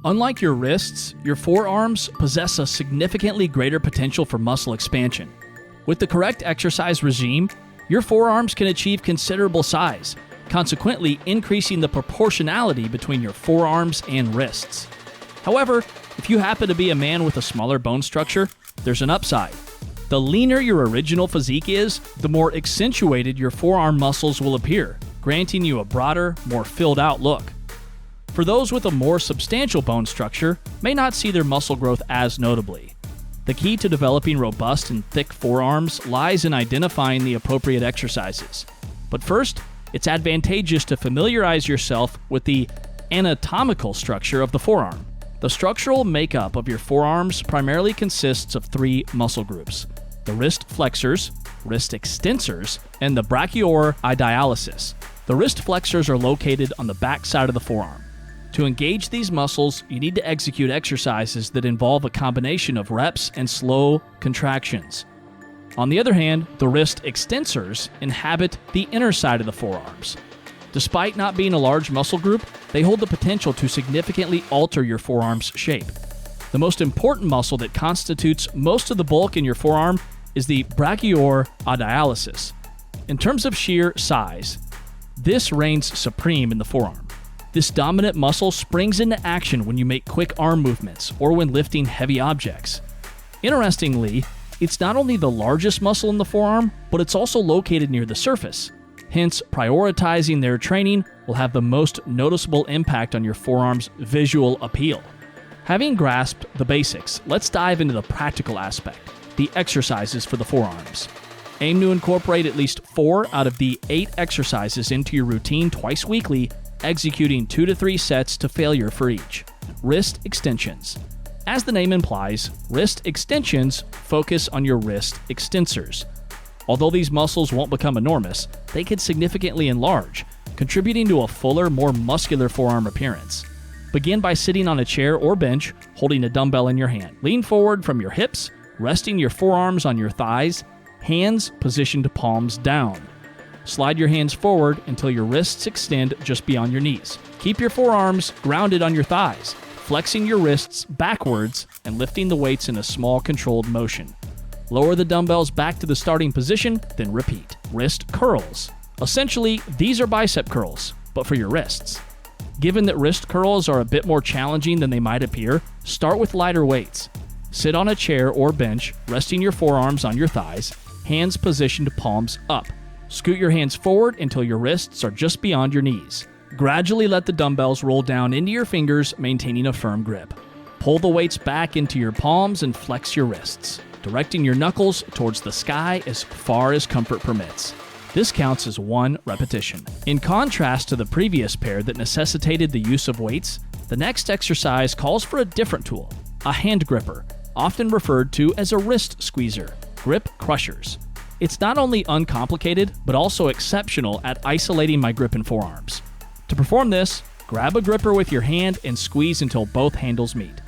Unlike your wrists, your forearms possess a significantly greater potential for muscle expansion. With the correct exercise regime, your forearms can achieve considerable size, consequently increasing the proportionality between your forearms and wrists. However, if you happen to be a man with a smaller bone structure, there's an upside. The leaner your original physique is, the more accentuated your forearm muscles will appear, granting you a broader, more filled out look. For those with a more substantial bone structure, may not see their muscle growth as notably. The key to developing robust and thick forearms lies in identifying the appropriate exercises. But first, it's advantageous to familiarize yourself with the anatomical structure of the forearm. The structural makeup of your forearms primarily consists of three muscle groups: the wrist flexors, wrist extensors, and the brachioradialysis. The wrist flexors are located on the back side of the forearm. To engage these muscles, you need to execute exercises that involve a combination of reps and slow contractions. On the other hand, the wrist extensors inhabit the inner side of the forearms. Despite not being a large muscle group, they hold the potential to significantly alter your forearm's shape. The most important muscle that constitutes most of the bulk in your forearm is the brachioradialysis. In terms of sheer size, this reigns supreme in the forearm. This dominant muscle springs into action when you make quick arm movements or when lifting heavy objects. Interestingly, it's not only the largest muscle in the forearm, but it's also located near the surface. Hence, prioritizing their training will have the most noticeable impact on your forearm's visual appeal. Having grasped the basics, let's dive into the practical aspect, the exercises for the forearms. Aim to incorporate at least 4 out of the 8 exercises into your routine twice weekly, executing 2 to 3 sets to failure for each. Wrist extensions. As the name implies, wrist extensions focus on your wrist extensors. Although these muscles won't become enormous, they can significantly enlarge, contributing to a fuller, more muscular forearm appearance. Begin by sitting on a chair or bench, holding a dumbbell in your hand. Lean forward from your hips, resting your forearms on your thighs, hands positioned palms down. Slide your hands forward until your wrists extend just beyond your knees. Keep your forearms grounded on your thighs, flexing your wrists backwards and lifting the weights in a small controlled motion. Lower the dumbbells back to the starting position, then repeat. Wrist curls. Essentially, these are bicep curls, but for your wrists. Given that wrist curls are a bit more challenging than they might appear, start with lighter weights. Sit on a chair or bench, resting your forearms on your thighs, hands positioned palms up. Scoot your hands forward until your wrists are just beyond your knees. Gradually let the dumbbells roll down into your fingers, maintaining a firm grip. Pull the weights back into your palms and flex your wrists, directing your knuckles towards the sky as far as comfort permits. This counts as 1 repetition. In contrast to the previous pair that necessitated the use of weights, the next exercise calls for a different tool, a hand gripper, often referred to as a wrist squeezer, grip crushers. It's not only uncomplicated, but also exceptional at isolating my grip and forearms. To perform this, grab a gripper with your hand and squeeze until both handles meet.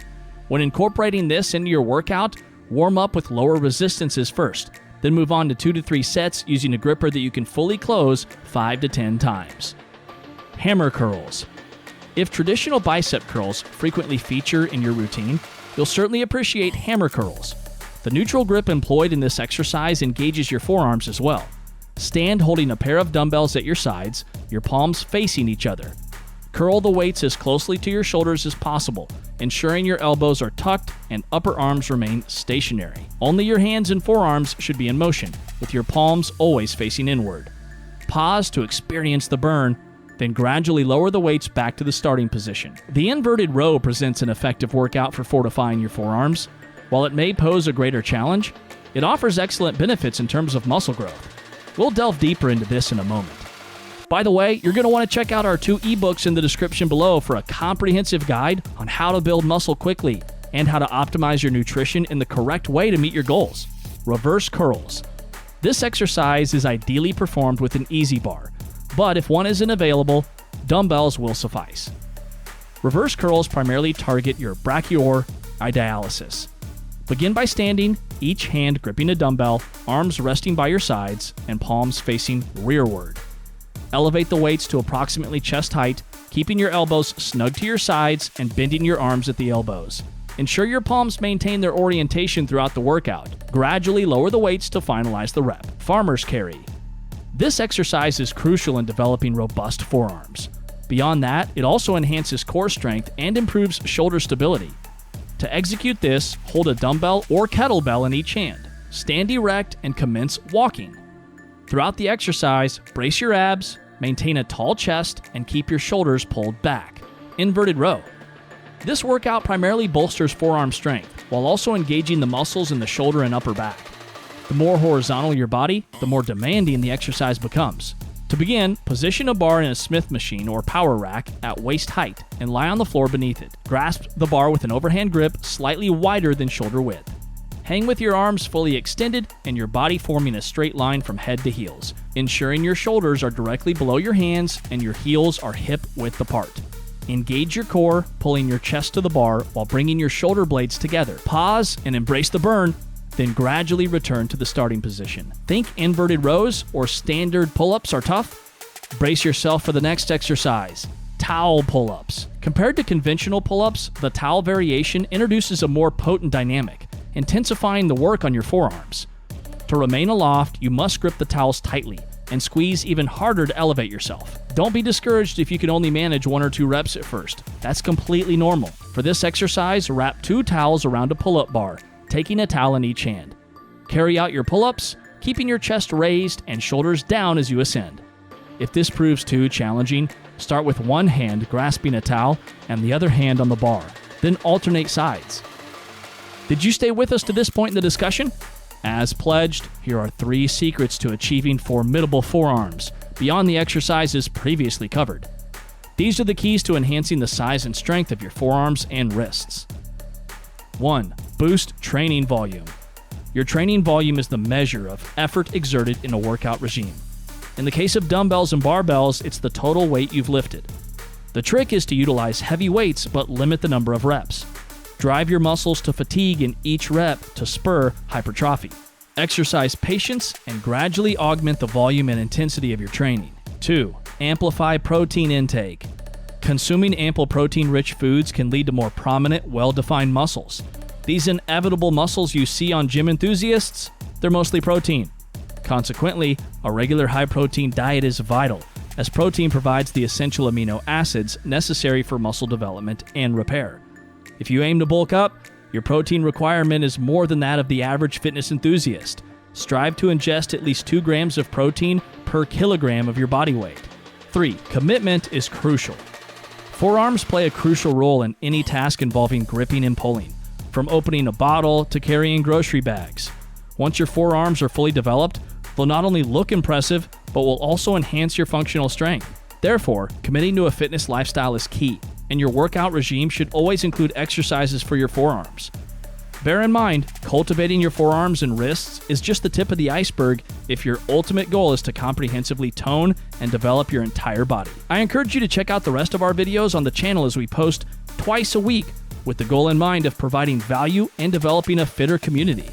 When incorporating this into your workout, warm up with lower resistances first, then move on to 2 to 3 sets using a gripper that you can fully close 5 to 10 times. Hammer curls. If traditional bicep curls frequently feature in your routine, you'll certainly appreciate hammer curls. The neutral grip employed in this exercise engages your forearms as well. Stand holding a pair of dumbbells at your sides, your palms facing each other. Curl the weights as closely to your shoulders as possible, ensuring your elbows are tucked and upper arms remain stationary. Only your hands and forearms should be in motion, with your palms always facing inward. Pause to experience the burn, then gradually lower the weights back to the starting position. The inverted row presents an effective workout for fortifying your forearms. While it may pose a greater challenge, it offers excellent benefits in terms of muscle growth. We'll delve deeper into this in a moment. By the way, you're going to want to check out our 2 ebooks in the description below for a comprehensive guide on how to build muscle quickly and how to optimize your nutrition in the correct way to meet your goals. Reverse curls. This exercise is ideally performed with an easy bar, but if one isn't available, dumbbells will suffice. Reverse curls primarily target your brachioradialysis. Begin by standing, each hand gripping a dumbbell, arms resting by your sides, and palms facing rearward. Elevate the weights to approximately chest height, keeping your elbows snug to your sides and bending your arms at the elbows. Ensure your palms maintain their orientation throughout the workout. Gradually lower the weights to finalize the rep. Farmer's carry. This exercise is crucial in developing robust forearms. Beyond that, it also enhances core strength and improves shoulder stability. To execute this, hold a dumbbell or kettlebell in each hand. Stand erect and commence walking. Throughout the exercise, brace your abs, maintain a tall chest, and keep your shoulders pulled back. Inverted row. This workout primarily bolsters forearm strength, while also engaging the muscles in the shoulder and upper back. The more horizontal your body, the more demanding the exercise becomes. To begin, position a bar in a Smith machine or power rack at waist height and lie on the floor beneath it. Grasp the bar with an overhand grip slightly wider than shoulder width. Hang with your arms fully extended and your body forming a straight line from head to heels, ensuring your shoulders are directly below your hands and your heels are hip-width apart. Engage your core, pulling your chest to the bar while bringing your shoulder blades together. Pause and embrace the burn, then gradually return to the starting position. Think inverted rows or standard pull-ups are tough? Brace yourself for the next exercise, towel pull-ups. Compared to conventional pull-ups, the towel variation introduces a more potent dynamic, intensifying the work on your forearms. To remain aloft, you must grip the towels tightly and squeeze even harder to elevate yourself. Don't be discouraged if you can only manage 1 or 2 reps at first. That's completely normal. For this exercise, wrap 2 towels around a pull-up bar, taking a towel in each hand. Carry out your pull-ups, keeping your chest raised and shoulders down as you ascend. If this proves too challenging, start with one hand grasping a towel and the other hand on the bar, then alternate sides. Did you stay with us to this point in the discussion? As pledged, here are 3 secrets to achieving formidable forearms beyond the exercises previously covered. These are the keys to enhancing the size and strength of your forearms and wrists. 1. Boost training volume. Your training volume is the measure of effort exerted in a workout regime. In the case of dumbbells and barbells, it's the total weight you've lifted. The trick is to utilize heavy weights but limit the number of reps. Drive your muscles to fatigue in each rep to spur hypertrophy. Exercise patience and gradually augment the volume and intensity of your training. 2. Amplify protein intake. Consuming ample protein-rich foods can lead to more prominent, well-defined muscles. These inevitable muscles you see on gym enthusiasts, they're mostly protein. Consequently, a regular high-protein diet is vital, as protein provides the essential amino acids necessary for muscle development and repair. If you aim to bulk up, your protein requirement is more than that of the average fitness enthusiast. Strive to ingest at least 2 grams of protein per kilogram of your body weight. 3. Commitment is crucial. Forearms play a crucial role in any task involving gripping and pulling, from opening a bottle to carrying grocery bags. Once your forearms are fully developed, they'll not only look impressive, but will also enhance your functional strength. Therefore, committing to a fitness lifestyle is key, and your workout regime should always include exercises for your forearms. Bear in mind, cultivating your forearms and wrists is just the tip of the iceberg if your ultimate goal is to comprehensively tone and develop your entire body. I encourage you to check out the rest of our videos on the channel as we post twice a week with the goal in mind of providing value and developing a fitter community.